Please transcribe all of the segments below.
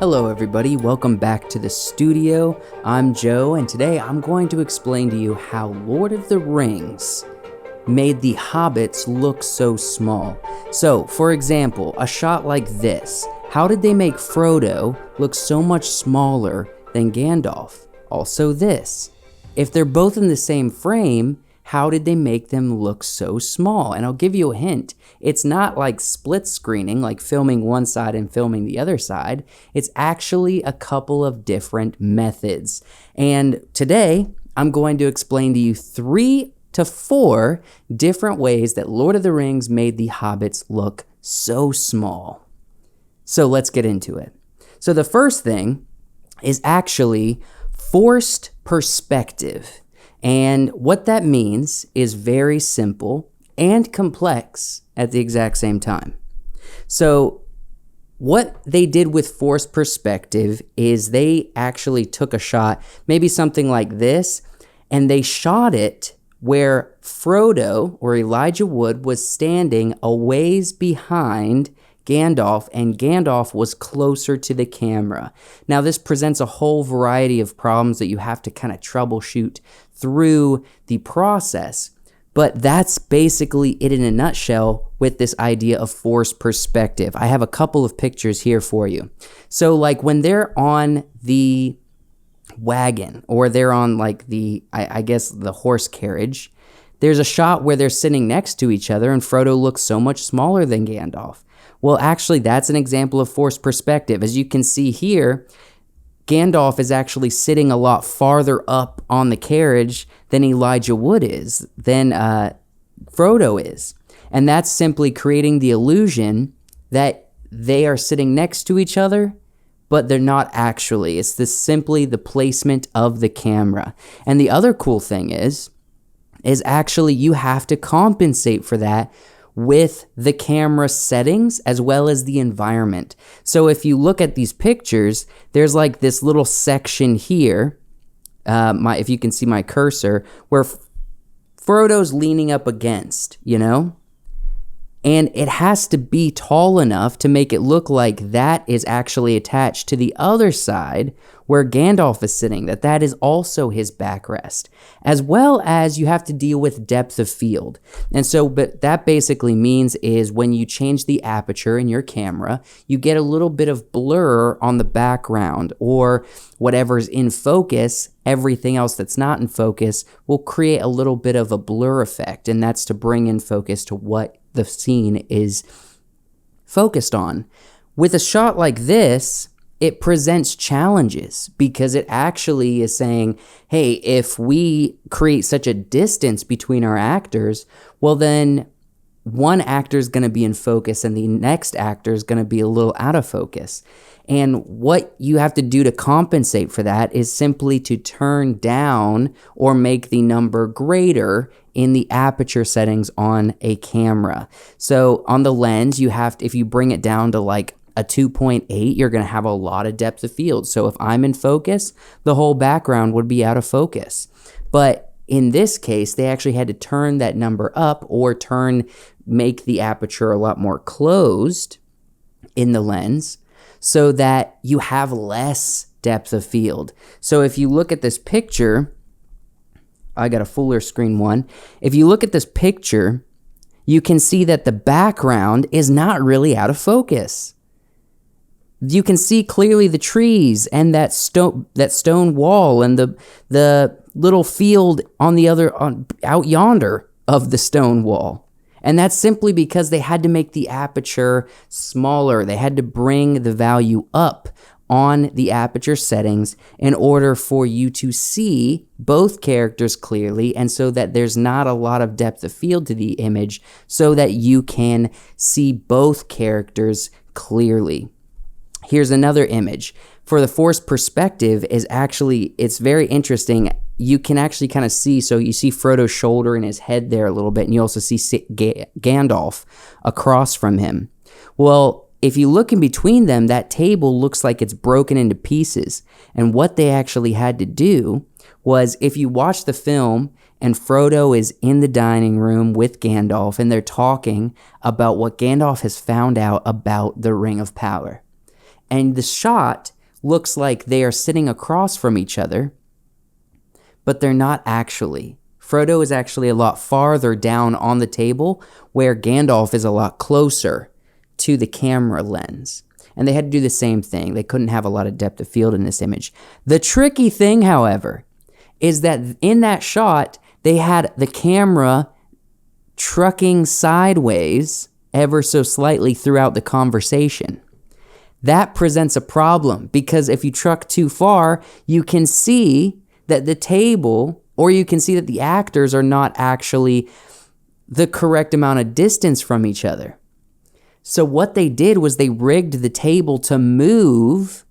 Hello everybody, welcome back to the studio. I'm Joe, and today I'm going to explain to you how Lord of the Rings made the Hobbits look so small. So, for example, a shot like this. How did they make Frodo look so much smaller than Gandalf? Also this. If they're both in the same frame, how did they make them look so small? And I'll give you a hint. It's not like split screening, like filming one side and filming the other side. It's actually a couple of different methods. And today, I'm going to explain to you 3 to 4 different ways that Lord of the Rings made the Hobbits look so small. So let's get into it. So the first thing is actually forced perspective. And what that means is very simple and complex at the exact same time. So what they did with forced perspective is they actually took a shot, maybe something like this, and they shot it where Frodo or Elijah Wood was standing a ways behind Gandalf, and Gandalf was closer to the camera. Now, this presents a whole variety of problems that you have to kind of troubleshoot through the process, but that's basically it in a nutshell with this idea of forced perspective. I have a couple of pictures here for you. So, like when they're on the wagon or they're on like I guess the horse carriage, there's a shot where they're sitting next to each other and Frodo looks so much smaller than Gandalf. Well, actually, that's an example of forced perspective. As you can see here, Gandalf is actually sitting a lot farther up on the carriage than Elijah Wood is, than Frodo is. And that's simply creating the illusion that they are sitting next to each other, but they're not actually. It's simply the placement of the camera. And the other cool thing is actually you have to compensate for that with the camera settings as well as the environment. So if you look at these pictures, there's like this little section here, if you can see my cursor, where Frodo's leaning up against, and it has to be tall enough to make it look like that is actually attached to the other side where Gandalf is sitting, that is also his backrest, as well as you have to deal with depth of field. And so, but that basically means is when you change the aperture in your camera, you get a little bit of blur on the background, or whatever's in focus, everything else that's not in focus will create a little bit of a blur effect, and that's to bring in focus to what the scene is focused on. With a shot like this, it presents challenges because it actually is saying, hey, if we create such a distance between our actors, well then one actor is going to be in focus and the next actor is going to be a little out of focus. And what you have to do to compensate for that is simply to turn down or make the number greater in the aperture settings on a camera. So on the lens, you have to, if you bring it down to like a 2.8, you're going to have a lot of depth of field. So if I'm in focus, the whole background would be out of focus. But in this case, they actually had to turn that number up or make the aperture a lot more closed in the lens so that you have less depth of field. So if you look at this picture, I got a fuller screen one. If you look at this picture, you can see that the background is not really out of focus. You can see clearly the trees and that stone wall and the little field out yonder of the stone wall. And that's simply because they had to make the aperture smaller. They had to bring the value up on the aperture settings in order for you to see both characters clearly, and so that there's not a lot of depth of field to the image so that you can see both characters clearly. Here's another image. For the forced perspective it's very interesting. You can actually kind of see, so you see Frodo's shoulder and his head there a little bit, and you also see Gandalf across from him. Well, if you look in between them, that table looks like it's broken into pieces. And what they actually had to do was, if you watch the film and Frodo is in the dining room with Gandalf and they're talking about what Gandalf has found out about the Ring of Power. And the shot looks like they are sitting across from each other, but they're not actually. Frodo is actually a lot farther down on the table, where Gandalf is a lot closer to the camera lens. And they had to do the same thing. They couldn't have a lot of depth of field in this image. The tricky thing, however, is that in that shot, they had the camera trucking sideways ever so slightly throughout the conversation. That presents a problem, because if you truck too far, you can see that the table, or you can see that the actors are not actually the correct amount of distance from each other. So what they did was they rigged the table to move.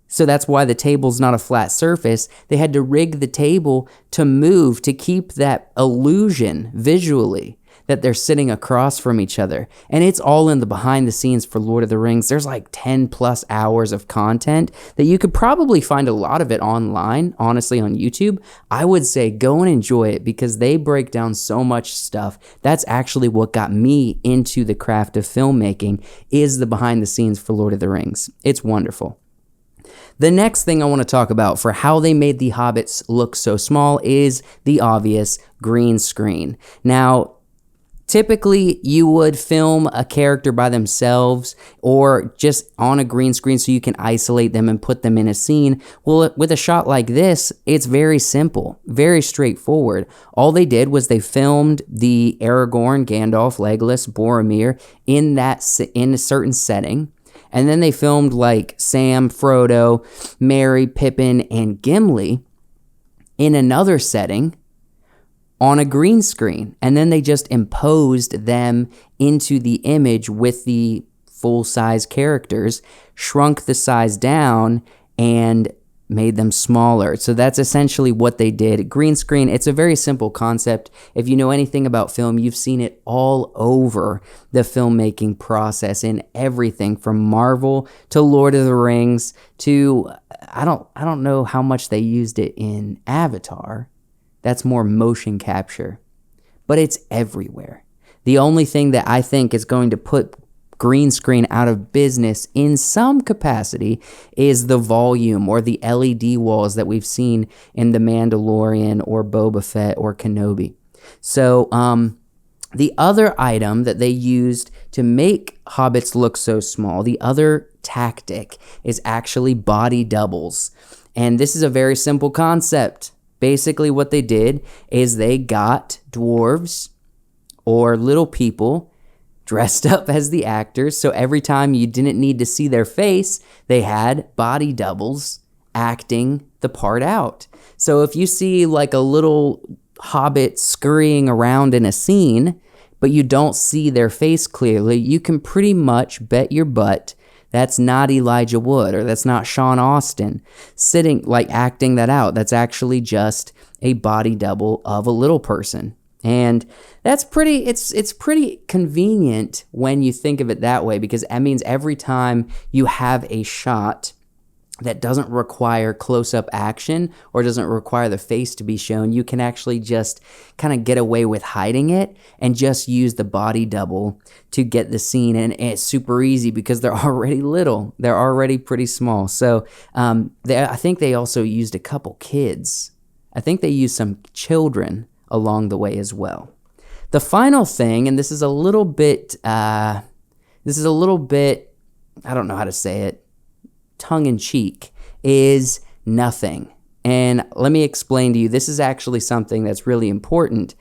So that's why the table's not a flat surface. They had to rig the table to move to keep that illusion visually that they're sitting across from each other. And it's all in the behind the scenes for Lord of the Rings. There's like 10 plus hours of content that you could probably find a lot of it online, honestly, on YouTube. I would say go and enjoy it, because they break down so much stuff. That's actually what got me into the craft of filmmaking, is the behind the scenes for Lord of the Rings. It's wonderful. The next thing I want to talk about for how they made the Hobbits look so small is the obvious green screen. Now, typically, you would film a character by themselves or just on a green screen so you can isolate them and put them in a scene. Well, with a shot like this, it's very simple, very straightforward. All they did was they filmed the Aragorn, Gandalf, Legolas, Boromir in a certain setting. And then they filmed like Sam, Frodo, Merry, Pippin, and Gimli in another setting on a green screen. And then they just imposed them into the image with the full-size characters, shrunk the size down, and made them smaller. So that's essentially what they did. Green screen, it's a very simple concept. If you know anything about film, you've seen it all over the filmmaking process, in everything from Marvel to Lord of the Rings to, I don't know how much they used it in Avatar. That's more motion capture, but it's everywhere. The only thing that I think is going to put green screen out of business in some capacity is the volume, or the LED walls that we've seen in The Mandalorian or Boba Fett or Kenobi. So the other item that they used to make Hobbits look so small, the other tactic, is actually body doubles. And this is a very simple concept. Basically what they did is they got dwarves or little people dressed up as the actors. So every time you didn't need to see their face, they had body doubles acting the part out. So if you see like a little hobbit scurrying around in a scene, but you don't see their face clearly, you can pretty much bet your butt that's not Elijah Wood, or that's not Sean Austin sitting, like, acting that out. That's actually just a body double of a little person. And that's it's pretty convenient when you think of it that way, because that means every time you have a shot that doesn't require close-up action or doesn't require the face to be shown, you can actually just kind of get away with hiding it and just use the body double to get the scene. And it's super easy because they're already little. They're already pretty small. So I think they also used a couple kids. I think they used some children along the way as well. The final thing, and this is a little bit, I don't know how to say it, tongue-in-cheek, is nothing. And let me explain to you, this is actually something that's really important.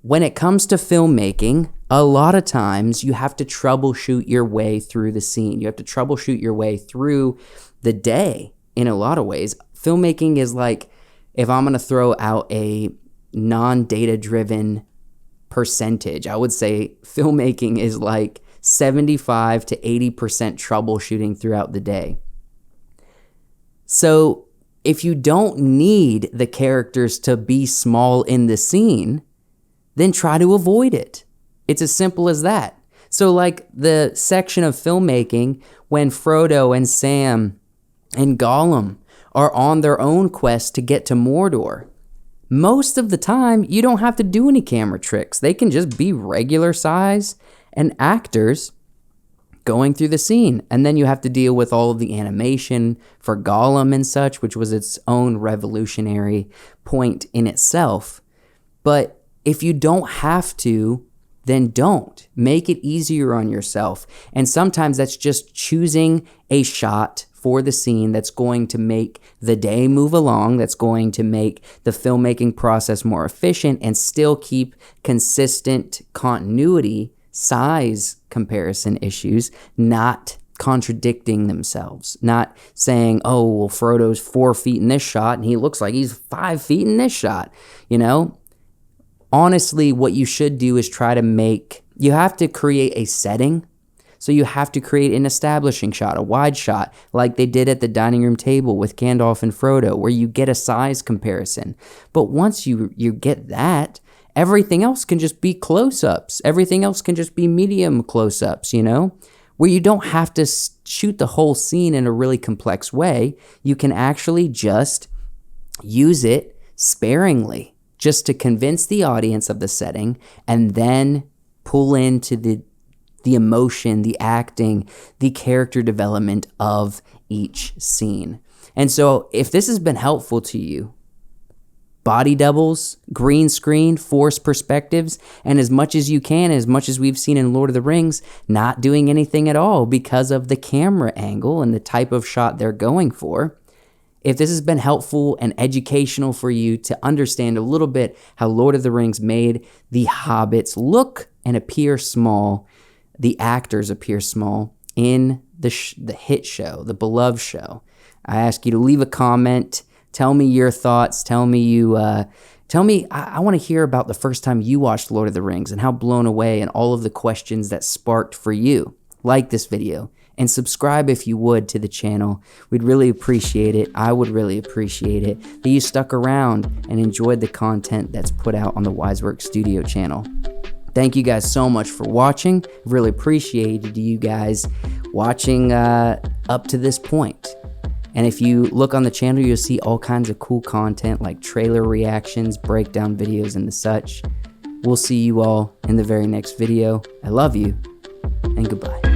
When it comes to filmmaking, a lot of times you have to troubleshoot your way through the scene. You have to troubleshoot your way through the day in a lot of ways. Filmmaking is like, if I'm going to throw out a non-data driven percentage, I would say filmmaking is like 75 to 80% troubleshooting throughout the day. So if you don't need the characters to be small in the scene, then try to avoid it. It's as simple as that. So like the section of filmmaking when Frodo and Sam and Gollum are on their own quest to get to Mordor, most of the time you don't have to do any camera tricks. They can just be regular size, and actors going through the scene. And then you have to deal with all of the animation for Gollum and such, which was its own revolutionary point in itself. But if you don't have to, then don't. Make it easier on yourself. And sometimes that's just choosing a shot for the scene that's going to make the day move along, that's going to make the filmmaking process more efficient and still keep consistent continuity, size comparison issues, not contradicting themselves, not saying, oh, well, Frodo's 4 feet in this shot and he looks like he's 5 feet in this shot, you know? Honestly, what you should do is you have to create a setting. So you have to create an establishing shot, a wide shot, like they did at the dining room table with Gandalf and Frodo, where you get a size comparison. But once you get that, everything else can just be close-ups. Everything else can just be medium close-ups, you know? Where you don't have to shoot the whole scene in a really complex way. You can actually just use it sparingly, just to convince the audience of the setting, and then pull into the emotion, the acting, the character development of each scene. And so if this has been helpful to you, body doubles, green screen, forced perspectives, and as much as you can, as much as we've seen in Lord of the Rings, not doing anything at all because of the camera angle and the type of shot they're going for. If this has been helpful and educational for you to understand a little bit how Lord of the Rings made the Hobbits look and appear small, the actors appear small in the hit show, the beloved show, I ask you to leave a comment. Tell me your thoughts. I want to hear about the first time you watched Lord of the Rings and how blown away and all of the questions that sparked for you. Like this video and subscribe if you would to the channel. We'd really appreciate it. I would really appreciate it that you stuck around and enjoyed the content that's put out on the Wiseworks Studio channel. Thank you guys so much for watching. Really appreciated you guys watching up to this point. And if you look on the channel, you'll see all kinds of cool content like trailer reactions, breakdown videos, and the such. We'll see you all in the very next video. I love you, and goodbye.